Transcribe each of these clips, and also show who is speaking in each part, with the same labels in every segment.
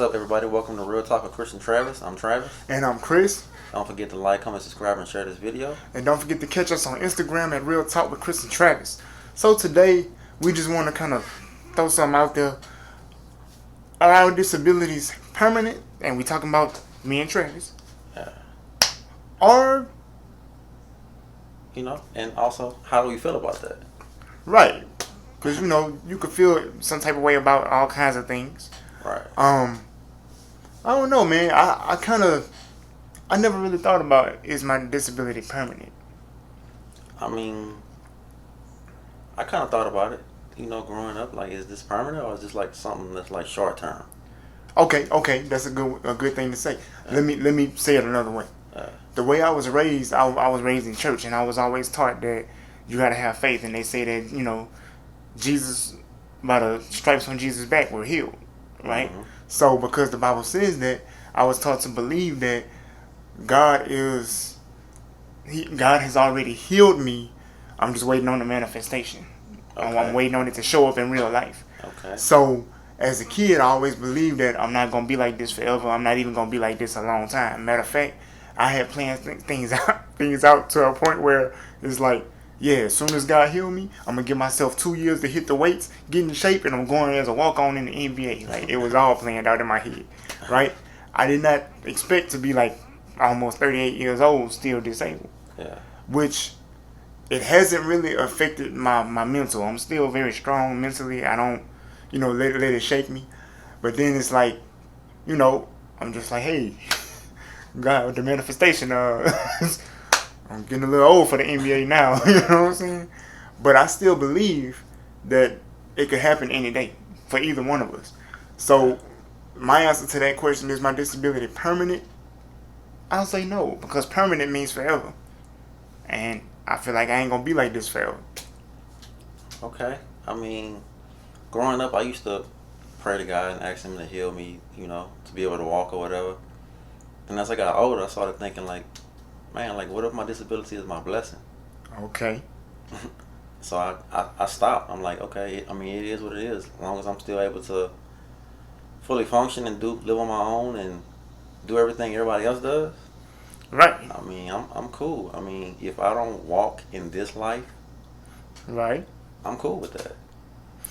Speaker 1: up, everybody? Welcome to Real Talk with Chris and Travis. I'm Travis.
Speaker 2: And I'm Chris.
Speaker 1: Don't forget to like, comment, subscribe, and share this video.
Speaker 2: And don't forget to catch us on Instagram at Real Talk with Chris and Travis. So today, we just want to kind of throw something out there. Are our disabilities permanent? And we talking about me and Travis. Or,
Speaker 1: and also, how do we feel about that?
Speaker 2: right. Because, you could feel some type of way about all kinds of things.
Speaker 1: Right.
Speaker 2: I don't know, man. I never really thought about, is my disability permanent?
Speaker 1: I mean, I kind of thought about it, growing up. Like, is this permanent or is this like something that's like short term?
Speaker 2: Okay. That's a good thing to say. Let me say it another way. The way I was raised, I was raised in church, and I was always taught that you got to have faith. And they say that, Jesus, by the stripes on Jesus' back, we're healed, right? Mm-hmm. So because the Bible says that, I was taught to believe that God has already healed me. I'm just waiting on the manifestation. Okay. I'm waiting on it to show up in real life. Okay. So as a kid, I always believed that I'm not gonna be like this forever. I'm not even gonna be like this a long time. Matter of fact, I had planned things out to a point where it's like, yeah, as soon as God healed me, I'm gonna give myself 2 years to hit the weights, get in shape, and I'm going as a walk-on in the NBA. Like, it was all planned out in my head, right? I did not expect to be like almost 38 years old, still disabled. Yeah. Which, it hasn't really affected my mental. I'm still very strong mentally. I don't, let it shake me. But then it's like, I'm just like, hey, God, the manifestation, I'm getting a little old for the NBA now, you know what I'm saying? But I still believe that it could happen any day for either one of us. So my answer to that question, is my disability permanent? I'll say no, because permanent means forever. And I feel like I ain't going to be like this forever.
Speaker 1: Okay. I mean, growing up, I used to pray to God and ask Him to heal me, to be able to walk or whatever. And as I got older, I started thinking like, man, like, what if my disability is my blessing?
Speaker 2: Okay.
Speaker 1: So I stopped. I'm like, okay, I mean, it is what it is. As long as I'm still able to fully function and live on my own and do everything everybody else does.
Speaker 2: Right.
Speaker 1: I mean, I'm cool. I mean, if I don't walk in this life,
Speaker 2: right,
Speaker 1: I'm cool with that.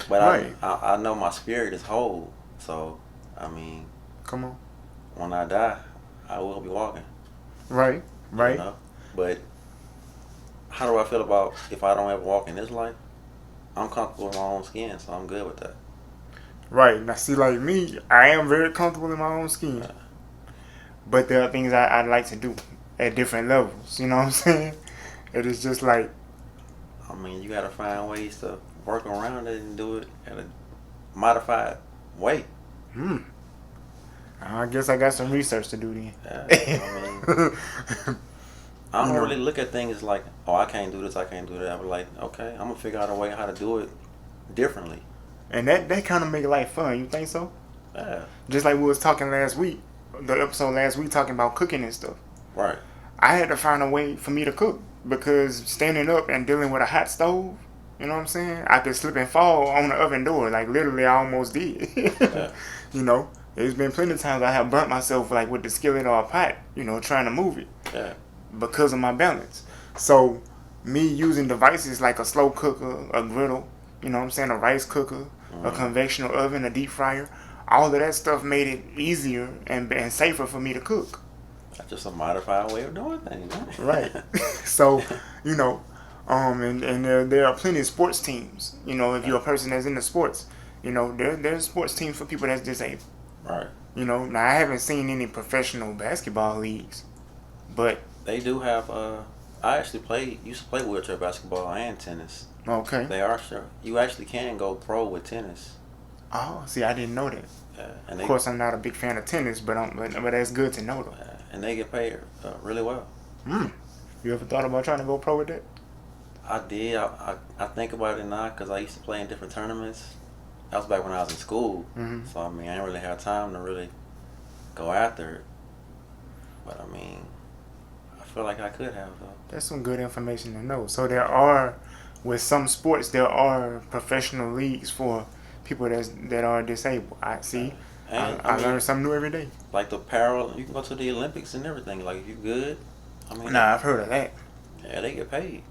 Speaker 1: But right. I know my spirit is whole. So, I mean,
Speaker 2: come on.
Speaker 1: When I die, I will be walking.
Speaker 2: Right. Right.
Speaker 1: But how do I feel about if I don't ever walk in this life? I'm comfortable in my own skin, so I'm good with that.
Speaker 2: Right. Now, see, like me, I am very comfortable in my own skin. Yeah. But there are things I'd like to do at different levels. You know what I'm saying? It is just like,
Speaker 1: I mean, you got to find ways to work around it and do it at a modified way.
Speaker 2: I guess I got some research to do then.
Speaker 1: Yeah, I don't really look at things like, oh, I can't do this, I can't do that. I'm like, okay, I'm going to figure out a way how to do it differently.
Speaker 2: And that kind of make life fun. You think so?
Speaker 1: Yeah.
Speaker 2: Just like we was talking last week, the episode last week talking about cooking and stuff.
Speaker 1: Right.
Speaker 2: I had to find a way for me to cook because standing up and dealing with a hot stove, you know what I'm saying? I could slip and fall on the oven door. Like, literally, I almost did. Yeah. There's been plenty of times I have burnt myself like with the skillet or a pot, trying to move it. Yeah. Because of my balance. So, me using devices like a slow cooker, a griddle, a rice cooker, a conventional oven, a deep fryer, all of that stuff made it easier and safer for me to cook.
Speaker 1: That's just a modified way of doing things, huh?
Speaker 2: Right. So, and there are plenty of sports teams. If you're a person that's into sports, there's sports teams for people that's disabled. Right. Now I haven't seen any professional basketball leagues, but
Speaker 1: they do have. I actually used to play wheelchair basketball and tennis.
Speaker 2: Okay.
Speaker 1: They are sure. You actually can go pro with tennis.
Speaker 2: Oh, see, I didn't know that.
Speaker 1: Yeah,
Speaker 2: and of course, I'm not a big fan of tennis, but that's good to know though.
Speaker 1: And they get paid really well.
Speaker 2: You ever thought about trying to go pro with that?
Speaker 1: I did. I think about it now because I used to play in different tournaments. That was back when I was in school. Mm-hmm. So, I mean, I didn't really have time to really go after it. But, I mean, I feel like I could have, though.
Speaker 2: That's some good information to know. So, with some sports, there are professional leagues for people that are disabled. I see.
Speaker 1: And
Speaker 2: I learn something new every day.
Speaker 1: Like the you can go to the Olympics and everything. Like if you good,
Speaker 2: Nah, I've heard of that.
Speaker 1: Yeah, they get paid.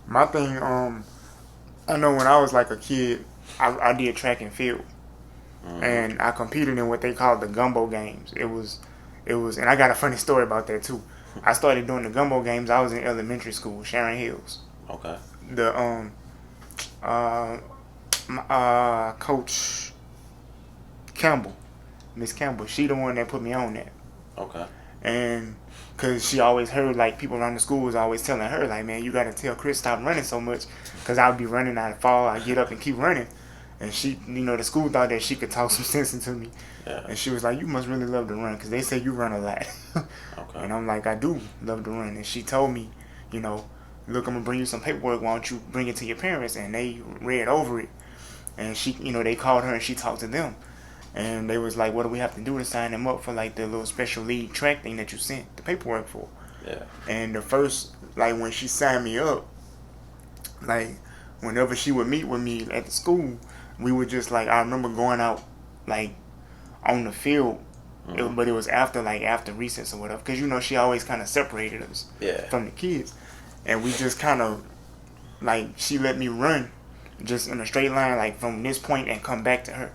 Speaker 2: My thing, I know when I was like a kid, I did track and field, and I competed in what they call the gumbo games. It was, and I got a funny story about that too. I started doing the gumbo games. I was in elementary school, Sharon Hills.
Speaker 1: Okay.
Speaker 2: The Coach Campbell, Miss Campbell, she the one that put me on that.
Speaker 1: Okay.
Speaker 2: And because she always heard, like, people around the school was always telling her, like, man, you got to tell Chris stop running so much, because I would be running, I'd fall, I'd get up and keep running. And she, the school thought that she could talk some sense into me.
Speaker 1: Yeah.
Speaker 2: And she was like, you must really love to run, because they say you run a lot.
Speaker 1: Okay.
Speaker 2: And I'm like, I do love to run. And she told me, look, I'm going to bring you some paperwork, why don't you bring it to your parents? And they read over it. And she, they called her and she talked to them. And they was like, what do we have to do to sign them up for, like, the little special league track thing that you sent the paperwork for?
Speaker 1: Yeah.
Speaker 2: And the first, like, when she signed me up, like, whenever she would meet with me at the school, we would just, like, I remember going out, like, on the field, but it was after recess or whatever, because, she always kind of separated us from the kids. And we just kind of, like, she let me run just in a straight line, like, from this point and come back to her.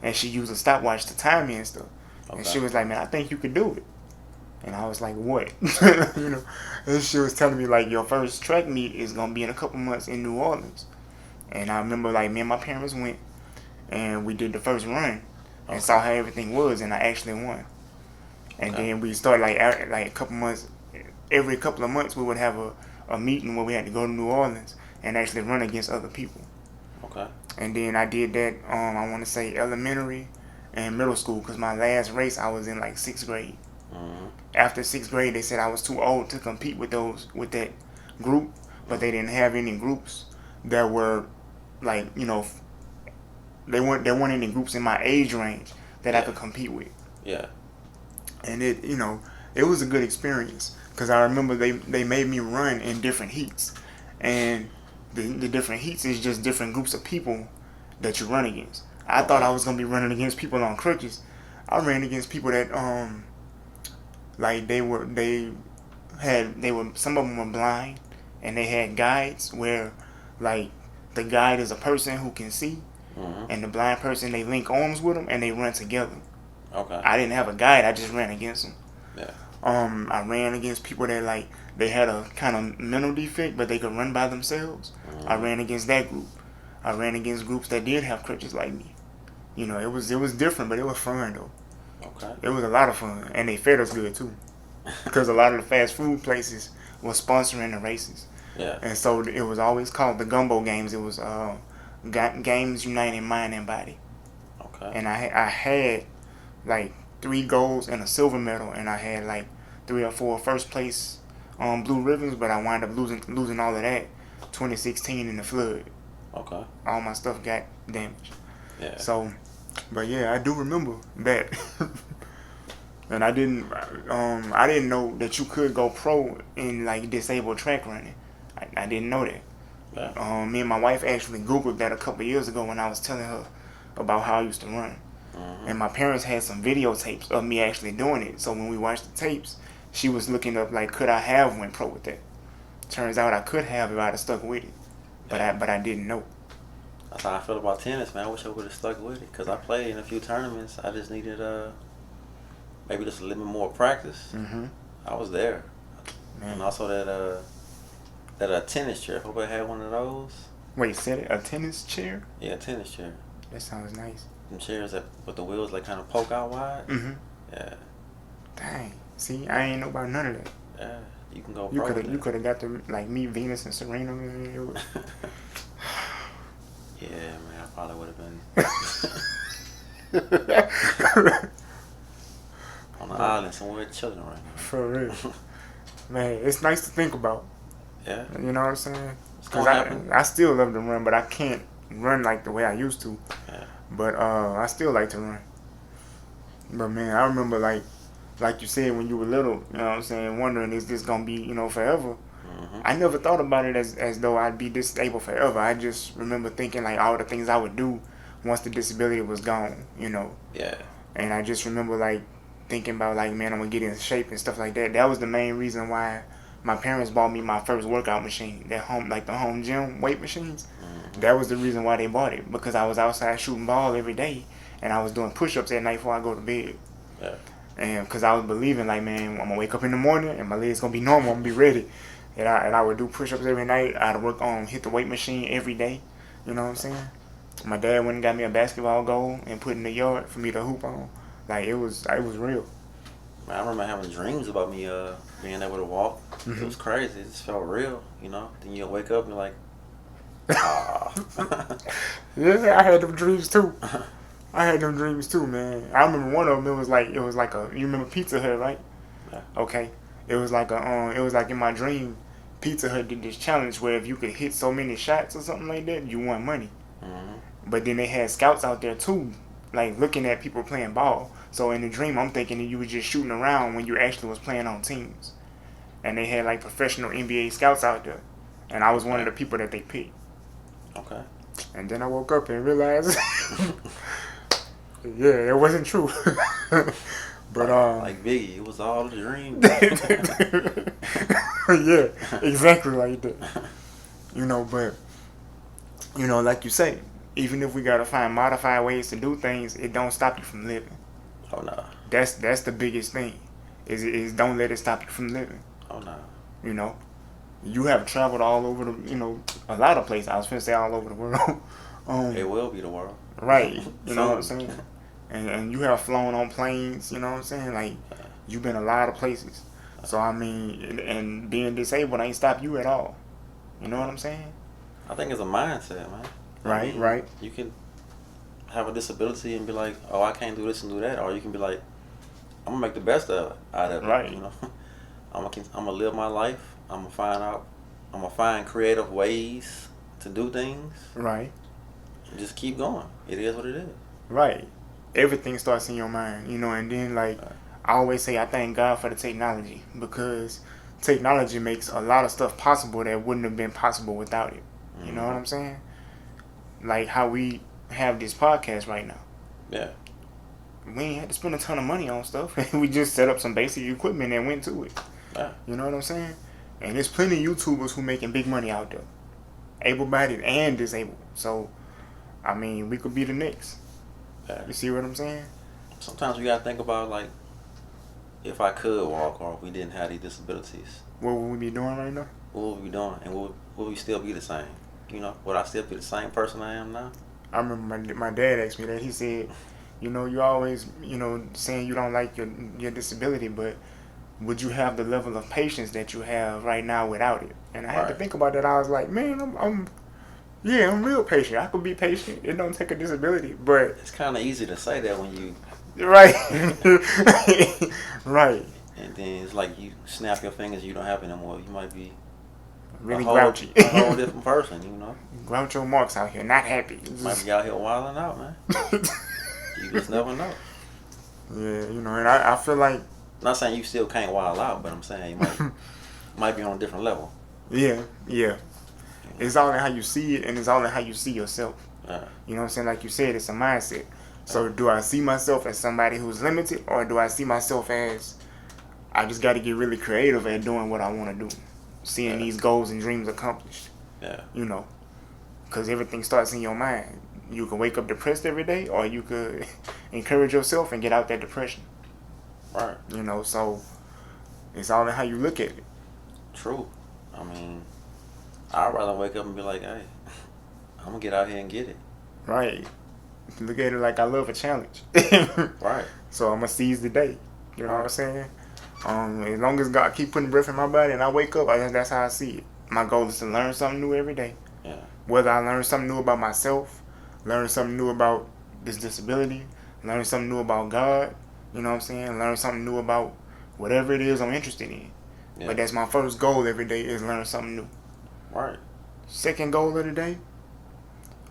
Speaker 2: And she used a stopwatch to time me and stuff. Okay. And she was like, man, I think you could do it. And I was like, what? And she was telling me, like, your first track meet is going to be in a couple months in New Orleans. And I remember, like, me and my parents went and we did the first run and saw how everything was, and I actually won. And then we started, like a couple months, every couple of months we would have a meeting where we had to go to New Orleans and actually run against other people.
Speaker 1: Okay.
Speaker 2: And then I did that, I want to say elementary and middle school, because my last race I was in like 6th grade. After 6th grade, they said I was too old to compete with that group, but they didn't have any groups that were like, there weren't any groups in my age range that I could compete with.
Speaker 1: Yeah.
Speaker 2: And it was a good experience, because I remember they made me run in different heats, and the different heats is just different groups of people that you run against. I thought I was gonna be running against people on crutches. I ran against people that like some of them were blind, and they had guides where, like, the guide is a person who can see, and the blind person, they link arms with them and they run together.
Speaker 1: Okay.
Speaker 2: I didn't have a guide, I just ran against them.
Speaker 1: Yeah.
Speaker 2: I ran against people that, like, they had a kind of mental defect, but they could run by themselves. I ran against that group. I ran against groups that did have crutches like me. It was different, but it was fun though.
Speaker 1: Okay.
Speaker 2: It was a lot of fun, and they fed us good too, because a lot of the fast food places were sponsoring the races.
Speaker 1: Yeah.
Speaker 2: And so it was always called the gumbo games. It was games uniting mind and body.
Speaker 1: Okay.
Speaker 2: And I had like 3 golds and a silver medal, and I had like 3 or 4 first place blue ribbons, but I wound up losing all of that 2016 in the flood.
Speaker 1: Okay.
Speaker 2: All my stuff got damaged.
Speaker 1: Yeah.
Speaker 2: So, but yeah, I do remember that. And I didn't know that you could go pro in like disabled track running. I didn't know that.
Speaker 1: Yeah.
Speaker 2: Me and my wife actually Googled that a couple years ago when I was telling her about how I used to run. And my parents had some videotapes of me actually doing it. So when we watched the tapes, she was looking up, like, could I have went pro with that? Turns out I could have if I'd have stuck with it. But I didn't know.
Speaker 1: That's how I feel about tennis, man. I wish I would have stuck with it, because I played in a few tournaments. I just needed maybe just a little bit more practice. I was there. Man. And also that tennis chair. Hope I had one of those.
Speaker 2: Wait, said it? A tennis chair?
Speaker 1: Yeah, a tennis chair.
Speaker 2: That sounds nice.
Speaker 1: Some chairs that with the wheels like kind of poke out wide. Yeah.
Speaker 2: Dang. See, I ain't know about none of that.
Speaker 1: Yeah, you can go.
Speaker 2: You could have got to like meet Venus and Serena.
Speaker 1: Yeah, man, I probably would have been on the island somewhere chilling right now.
Speaker 2: For real, man. It's nice to think about.
Speaker 1: Yeah.
Speaker 2: You know what I'm saying? Because I still love to run, but I can't run like the way I used to.
Speaker 1: Yeah.
Speaker 2: But I still like to run. But man, I remember like you said when you were little, you know what I'm saying, wondering, is this gonna be, forever? I never thought about it as though I'd be disabled forever. I just remember thinking like all the things I would do once the disability was gone,
Speaker 1: Yeah.
Speaker 2: And I just remember like thinking about like, man, I'm gonna get in shape and stuff like that. That was the main reason why my parents bought me my first workout machine, that home like the home gym weight machines.
Speaker 1: Mm-hmm.
Speaker 2: That was the reason why they bought it, because I was outside shooting ball every day and I was doing push-ups at night before I go to bed.
Speaker 1: Yeah.
Speaker 2: And because I was believing like, man, I'm gonna wake up in the morning and my legs gonna be normal, I'm gonna be ready. And I would do push-ups every night. I'd work on hit the weight machine every day. You know what I'm saying? My dad went and got me a basketball goal and put in the yard for me to hoop on. Like it was real.
Speaker 1: Man, I remember having dreams about me being able to walk.
Speaker 2: Mm-hmm.
Speaker 1: It was crazy. It just felt real, Then you'll wake up and you're like, ah.
Speaker 2: Yeah, I had them dreams too. I had them dreams too, man. I remember one of them. It was like you remember Pizza Hut, right?
Speaker 1: Yeah.
Speaker 2: Okay. It was like in my dream, Pizza Hut did this challenge where if you could hit so many shots or something like that, you won money.
Speaker 1: Mm-hmm.
Speaker 2: But then they had scouts out there too, like looking at people playing ball. So in the dream, I'm thinking that you were just shooting around when you actually was playing on teams. And they had like professional NBA scouts out there, and I was one of the people that they picked.
Speaker 1: Okay.
Speaker 2: And then I woke up and realized, yeah, it wasn't true. But
Speaker 1: like Biggie, it was all a dream.
Speaker 2: Yeah, exactly like that. But like you say, even if we gotta find modified ways to do things, it don't stop you from living.
Speaker 1: Oh no.
Speaker 2: That's the biggest thing. Is don't let it stop you from living.
Speaker 1: Oh no.
Speaker 2: You have traveled all over a lot of places. I was finna say all over the world.
Speaker 1: It will be the world.
Speaker 2: Right. You know what I'm saying? And you have flown on planes, you know what I'm saying? Like, you've been a lot of places. So, I mean, and being disabled ain't stop you at all. You know what I'm saying?
Speaker 1: I think it's a mindset, man.
Speaker 2: Right.
Speaker 1: You can have a disability and be like, oh, I can't do this and do that. Or you can be like, I'm going to make the best out of it.
Speaker 2: Right.
Speaker 1: I'm gonna live my life. I'm gonna find creative ways to do things.
Speaker 2: Right.
Speaker 1: And just keep going. It is what it is.
Speaker 2: Right. Everything starts in your mind, and then like I always say, I thank God for the technology, because technology makes a lot of stuff possible that wouldn't have been possible without it. You know what I'm saying? Like how we have this podcast right now.
Speaker 1: Yeah.
Speaker 2: We ain't had to spend a ton of money on stuff. We just set up some basic equipment and went to it.
Speaker 1: Yeah.
Speaker 2: You know what I'm saying? And there's plenty of YouTubers who making big money out there, able-bodied and disabled. So, I mean, we could be the next.
Speaker 1: Yeah.
Speaker 2: You see what I'm saying?
Speaker 1: Sometimes we gotta think about, like, if I could walk or if we didn't have these disabilities,
Speaker 2: What would we be doing right now?
Speaker 1: what would we be doing? And would we still be the same? Would I still be the same person I am now?
Speaker 2: I remember my dad asked me that. He said, you always, saying you don't like your disability, but would you have the level of patience that you have right now without it? And I had to think about that. I was like, man, I'm real patient. I could be patient. It don't take a disability, but
Speaker 1: It's kind of easy to say that when you
Speaker 2: right, right.
Speaker 1: And then it's like you snap your fingers, you don't have it anymore. You might be
Speaker 2: Really
Speaker 1: a whole,
Speaker 2: grouchy.
Speaker 1: a whole different person,
Speaker 2: Groucho Marx out here, not happy.
Speaker 1: Might be out here wilding out, man. You just never know.
Speaker 2: Yeah, and I feel like,
Speaker 1: Not saying you still can't wild out, but I'm saying you might be on a different level.
Speaker 2: yeah. It's all in how you see it, and it's all in how you see yourself. You know what I'm saying? Like you said, it's a mindset. So do I see myself as somebody who's limited, or do I see myself as I just got to get really creative at doing what I want to do, seeing these goals and dreams accomplished?
Speaker 1: Yeah.
Speaker 2: Because everything starts in your mind. You can wake up depressed every day, or you could encourage yourself and get out that depression.
Speaker 1: Right.
Speaker 2: So it's all in how you look at it.
Speaker 1: True. I mean, I'd rather wake up and be like, hey, I'm going to get out here and get it.
Speaker 2: Right. Look at it like I love a challenge.
Speaker 1: Right.
Speaker 2: So I'm going to seize the day. You know what I'm saying? As long as God keep putting breath in my body and I wake up, that's how I see it. My goal is to learn something new every day.
Speaker 1: Yeah.
Speaker 2: Whether I learn something new about myself, learn something new about this disability, learn something new about God, you know what I'm saying? Learn something new about whatever it is I'm interested in.
Speaker 1: Yeah.
Speaker 2: But that's my first goal every day, is learn something new.
Speaker 1: Right.
Speaker 2: Second goal of the day,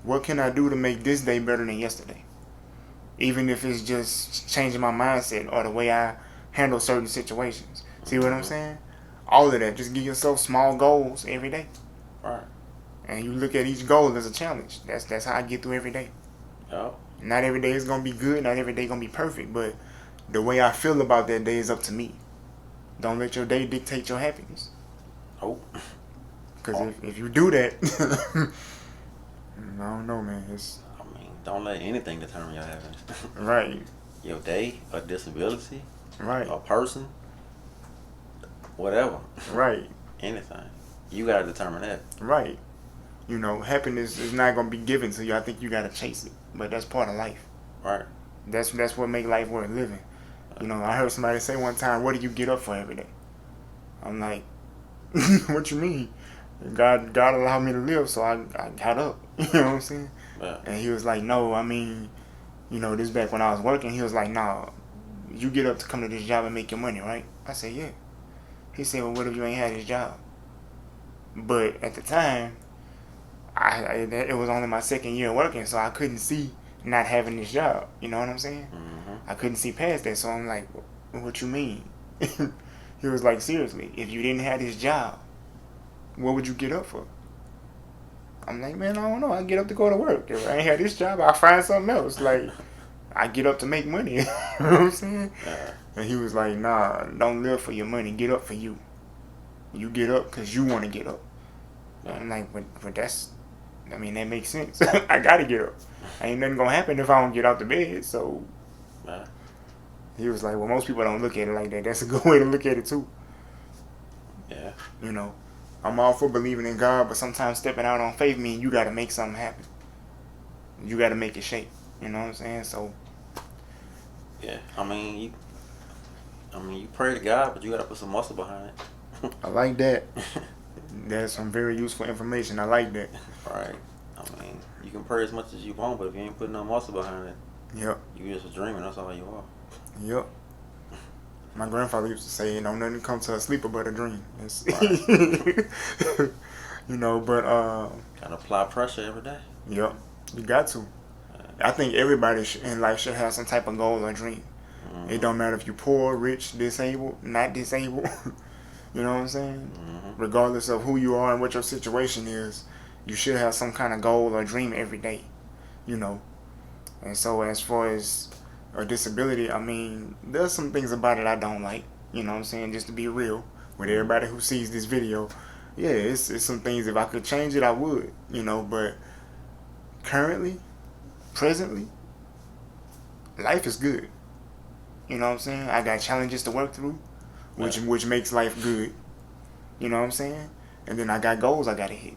Speaker 2: what can I do to make this day better than yesterday? Even if it's just changing my mindset or the way I handle certain situations. See what I'm saying? All of that. Just give yourself small goals every day.
Speaker 1: Right.
Speaker 2: And you look at each goal as a challenge. That's how I get through every day.
Speaker 1: Oh.
Speaker 2: Not every day is gonna be good. Not every day gonna be perfect. But the way I feel about that day is up to me. Don't let your day dictate your happiness.
Speaker 1: Oh.
Speaker 2: Because if you do that, I don't know, man. It's
Speaker 1: I mean, don't let anything determine your happiness.
Speaker 2: right.
Speaker 1: Your day, a disability,
Speaker 2: Right.
Speaker 1: a person, whatever.
Speaker 2: Right.
Speaker 1: Anything. You gotta determine that.
Speaker 2: Right. You know, happiness is not gonna be given to you. I think you gotta chase it. But that's part of life.
Speaker 1: Right.
Speaker 2: That's what make life worth living. You know, I heard somebody say one time, "What do you get up for every day?" I'm like, "What you mean?" God allowed me to live, so I got up. You know what I'm saying?
Speaker 1: Yeah.
Speaker 2: And he was like, "No, I mean, you know, this back when I was working." He was like, "Nah, you get up to come to this job and make your money, right?" I said, "Yeah." He said, "Well, what if you ain't had this job?" But at the time, it was only my second year working, so I couldn't see not having this job. You know what I'm saying?
Speaker 1: Mm-hmm.
Speaker 2: I couldn't see past that, so I'm like, "What you mean?" He was like, "Seriously, if you didn't have this job, what would you get up for?" I'm like, "Man, I don't know. I get up to go to work. If I ain't had this job, I'll find something else. Like, I get up to make money." You know what I'm saying? And he was like, "Nah, don't live for your money. Get up for you. You get up because you want to get up." I'm like, but that's, I mean, that makes sense. I gotta get up. Ain't nothing gonna happen if I don't get out the bed. So he was like, "Well, most people don't look at it like that. That's a good way to look at it too."
Speaker 1: Yeah.
Speaker 2: You know, I'm all for believing in God, but sometimes stepping out on faith means you gotta make something happen. You gotta make it shake. You know what I'm saying? So
Speaker 1: Yeah. I mean, you pray to God, but you gotta put some muscle behind it.
Speaker 2: I like that. That's some very useful information. I like that.
Speaker 1: Right. I mean, you can pray as much as you want, but if you ain't putting no muscle behind it,
Speaker 2: Yep.
Speaker 1: you just a dreaming. That's all you are.
Speaker 2: Yep. My grandfather used to say, "Don't nothing come to a sleeper but a dream."
Speaker 1: Right.
Speaker 2: You know, but
Speaker 1: Gotta apply pressure every day.
Speaker 2: yep, you got to. I think everybody in life should have some type of goal or dream.
Speaker 1: Mm-hmm.
Speaker 2: It don't matter if you're poor, rich, disabled, not disabled. You know what I'm saying?
Speaker 1: Mm-hmm.
Speaker 2: Regardless of who you are and what your situation is, you should have some kind of goal or dream every day. You know. And so as far as a disability, I mean, there's some things about it I don't like. You know what I'm saying? Just to be real with everybody who sees this video. Yeah, it's some things, if I could change it, I would. You know, but currently, presently, life is good. You know what I'm saying? I got challenges to work through, which makes life good. You know what I'm saying? And then I got goals I gotta hit.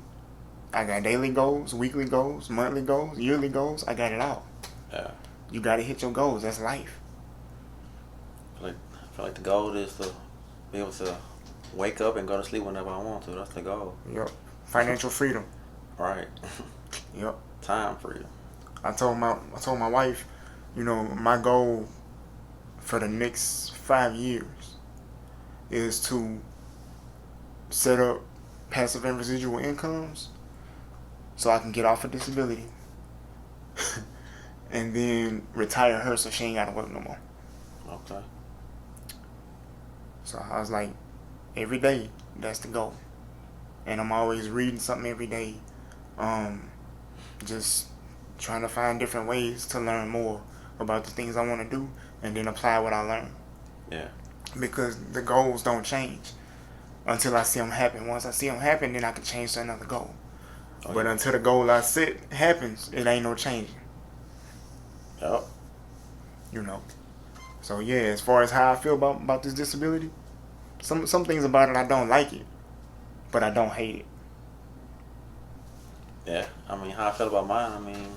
Speaker 2: I got daily goals, weekly goals, monthly goals, yearly goals. I got it all.
Speaker 1: Yeah.
Speaker 2: You gotta hit your goals. That's life.
Speaker 1: I feel like the goal is to be able to wake up and go to sleep whenever I want to. That's the goal.
Speaker 2: Yep. Financial freedom.
Speaker 1: Right.
Speaker 2: Yep.
Speaker 1: Time freedom.
Speaker 2: I told my wife, you know, my goal for the next 5 years is to set up passive and residual incomes so I can get off of disability and then retire her so she ain't gotta work no more.
Speaker 1: Okay.
Speaker 2: So I was like, every day, that's the goal. And I'm always reading something every day. Just trying to find different ways to learn more about the things I want to do and then apply what I learn.
Speaker 1: Yeah.
Speaker 2: Because the goals don't change until I see them happen. Once I see them happen, then I can change to another goal. But until the goal I set happens, it ain't no changing.
Speaker 1: Yep.
Speaker 2: You know. So yeah, as far as how I feel about this disability, some things about it I don't like it, but I don't hate it.
Speaker 1: Yeah. I mean, how I feel about mine, I mean,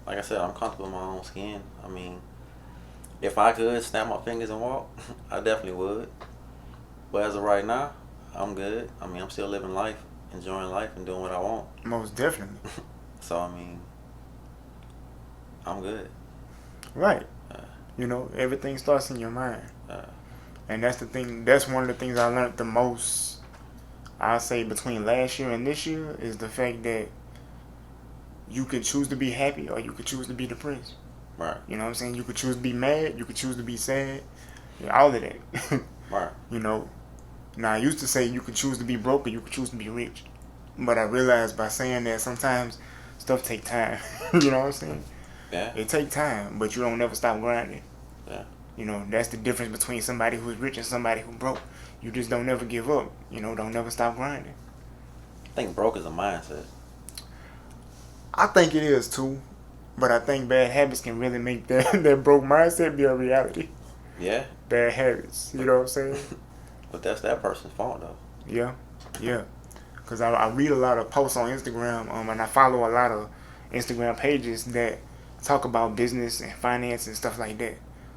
Speaker 1: like I said, I'm comfortable in my own skin. I mean, if I could snap my fingers and walk, I definitely would. But as of right now, I'm good. I mean, I'm still living life, enjoying life, and doing what I want.
Speaker 2: Most definitely.
Speaker 1: So, I mean, I'm good.
Speaker 2: Right. You know, everything starts in your mind. And that's the thing, that's one of the things I learned the most, I'll say, between last year and this year, is the fact that you could choose to be happy or you could choose to be depressed.
Speaker 1: Right.
Speaker 2: You know what I'm saying? You could choose to be mad, you could choose to be sad, all of that.
Speaker 1: Right.
Speaker 2: You know, now I used to say you could choose to be broke or you could choose to be rich. But I realized by saying that sometimes stuff take time. You know what I'm saying?
Speaker 1: Yeah.
Speaker 2: It take time, but you don't never stop grinding.
Speaker 1: Yeah.
Speaker 2: You know, that's the difference between somebody who's rich and somebody who broke. You just don't never give up. You know, don't never stop grinding.
Speaker 1: I think broke is a mindset.
Speaker 2: I think it is too, but I think bad habits can really make that broke mindset be a reality.
Speaker 1: Yeah.
Speaker 2: Bad habits, you know what I'm saying?
Speaker 1: But that's that person's fault though.
Speaker 2: Yeah, yeah. Because I read a lot of posts on Instagram, and I follow a lot of Instagram pages that talk about business and finance and stuff like that.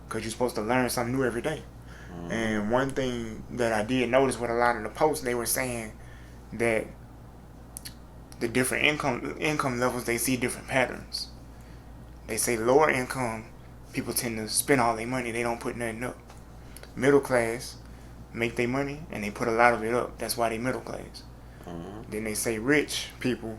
Speaker 2: Because you're supposed to learn something new every day.
Speaker 1: Mm-hmm.
Speaker 2: And one thing that I did notice with a lot of the posts, they were saying that the different income levels, they see different patterns. They say lower income people tend to spend all their money. They don't put nothing up. Middle class make their money and they put a lot of it up. That's why they middle class.
Speaker 1: Mm-hmm.
Speaker 2: Then they say rich people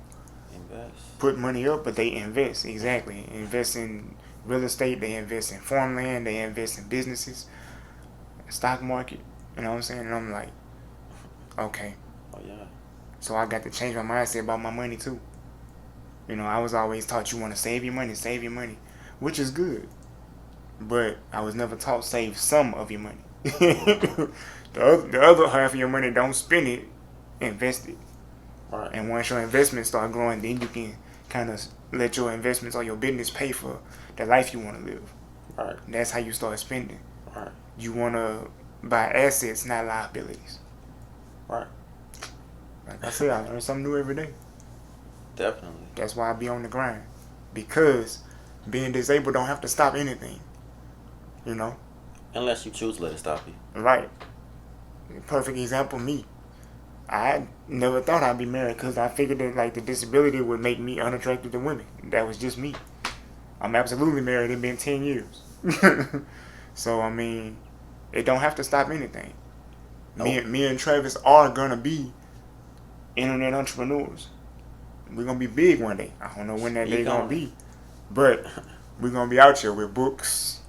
Speaker 1: Invest.
Speaker 2: put money up, but they invest. Exactly. Invest in real estate. They invest in farmland. They invest in businesses, stock market. You know what I'm saying? And I'm like, okay.
Speaker 1: Oh yeah.
Speaker 2: So I got to change my mindset about my money too. You know, I was always taught you want to save your money, which is good. But I was never taught save some of your money. the other half of your money, don't spend it, invest it.
Speaker 1: Right.
Speaker 2: And once your investments start growing, then you can kind of let your investments or your business pay for the life you want to live.
Speaker 1: Right.
Speaker 2: That's how you start spending.
Speaker 1: Right.
Speaker 2: You want to buy assets, not liabilities.
Speaker 1: Right.
Speaker 2: Like I said, I learn something new every day.
Speaker 1: Definitely.
Speaker 2: That's why I be on the grind. Because being disabled don't have to stop anything. You know?
Speaker 1: Unless you choose to let it stop you.
Speaker 2: Right. Perfect example, me. I never thought I'd be married because I figured that like the disability would make me unattractive to women. That was just me. I'm absolutely married. It's been 10 years. So, I mean, it don't have to stop anything.
Speaker 1: Nope.
Speaker 2: Me and Travis are going to be internet entrepreneurs. We're going to be big one day. I don't know when that day going to be. But we're going to be out here with books,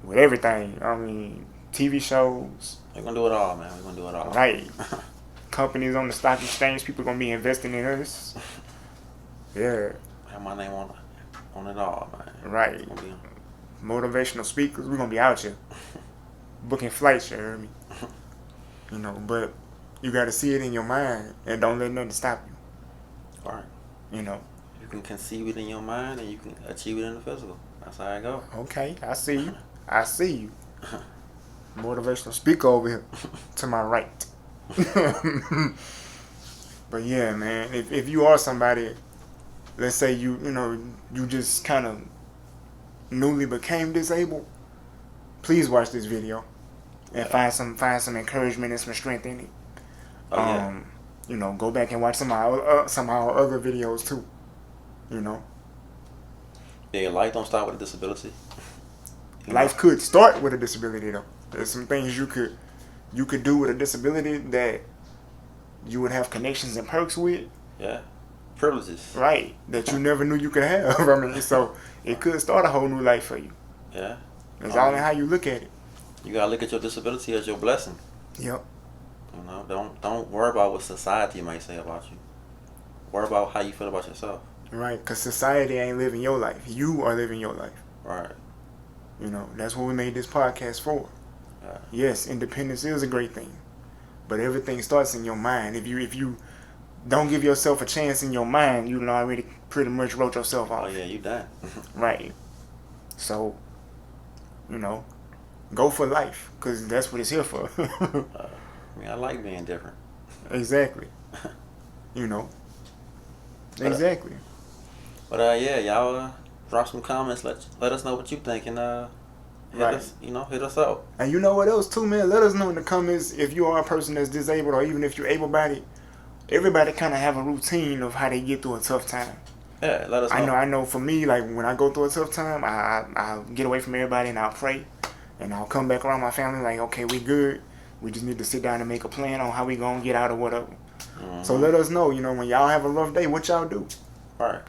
Speaker 2: with everything. I mean, TV shows.
Speaker 1: We're going to do it all, man. We're going to do it all.
Speaker 2: Right. Companies on the stock exchange, people going to be investing in us. Yeah.
Speaker 1: Have my name on it all, man.
Speaker 2: Right. Motivational speakers, we're going to be out here. Booking flights, you heard me? You know, but you got to see it in your mind and don't let nothing stop you.
Speaker 1: All right.
Speaker 2: You know.
Speaker 1: You can conceive it in your mind and you can achieve it in the physical. That's how it goes.
Speaker 2: Okay, I see you. I see you. Motivational speaker over here to my right. But yeah, man, if you are somebody, let's say you just kind of newly became disabled, please watch this video and find some encouragement and some strength in it.
Speaker 1: Oh, yeah.
Speaker 2: You know, go back and watch some of our other videos too. You know.
Speaker 1: Yeah, your life don't start with a disability.
Speaker 2: Life could start with a disability though. There's some things you could do with a disability that you would have connections and perks with.
Speaker 1: Yeah. Privileges.
Speaker 2: Right. That you never knew you could have. I mean, so it could start a whole new life for you.
Speaker 1: Yeah.
Speaker 2: It's all in how you look at it.
Speaker 1: You gotta look at your disability as your blessing.
Speaker 2: Yep.
Speaker 1: You know, don't worry about what society might say about you. Worry about how you feel about yourself.
Speaker 2: Right, because society ain't living your life. You are living your life.
Speaker 1: Right.
Speaker 2: You know, that's what we made this podcast for.
Speaker 1: Yeah.
Speaker 2: Yes, independence is a great thing, but everything starts in your mind. If you don't give yourself a chance in your mind, you already pretty much wrote yourself off.
Speaker 1: Oh yeah, you done.
Speaker 2: Right. So, you know, go for life, because that's what it's here for.
Speaker 1: I mean, I like being different.
Speaker 2: Exactly. You know. Exactly.
Speaker 1: But yeah, y'all drop some comments. Let us know what you think and hit us up.
Speaker 2: And you know what else too, man? Let us know in the comments if you are a person that's disabled or even if you're able-bodied. Everybody kind of have a routine of how they get through a tough time.
Speaker 1: Yeah, let us know.
Speaker 2: I know for me, like when I go through a tough time, I'll get away from everybody and I'll pray. And I'll come back around my family like, okay, we good. We just need to sit down and make a plan on how we gonna get out or whatever. Mm-hmm. So let us know, when y'all have a rough day, what y'all do.
Speaker 1: All right.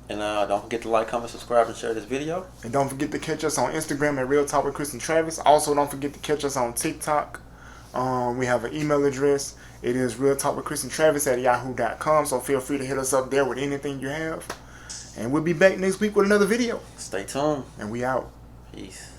Speaker 1: And don't forget to like, comment, subscribe, and share this video.
Speaker 2: And don't forget to catch us on Instagram at Real Talk with Chris and Travis. Also, don't forget to catch us on TikTok. We have an email address. It is realtalkwithchrisandtravis@yahoo.com. So feel free to hit us up there with anything you have. And we'll be back next week with another video.
Speaker 1: Stay tuned.
Speaker 2: And we out.
Speaker 1: Peace.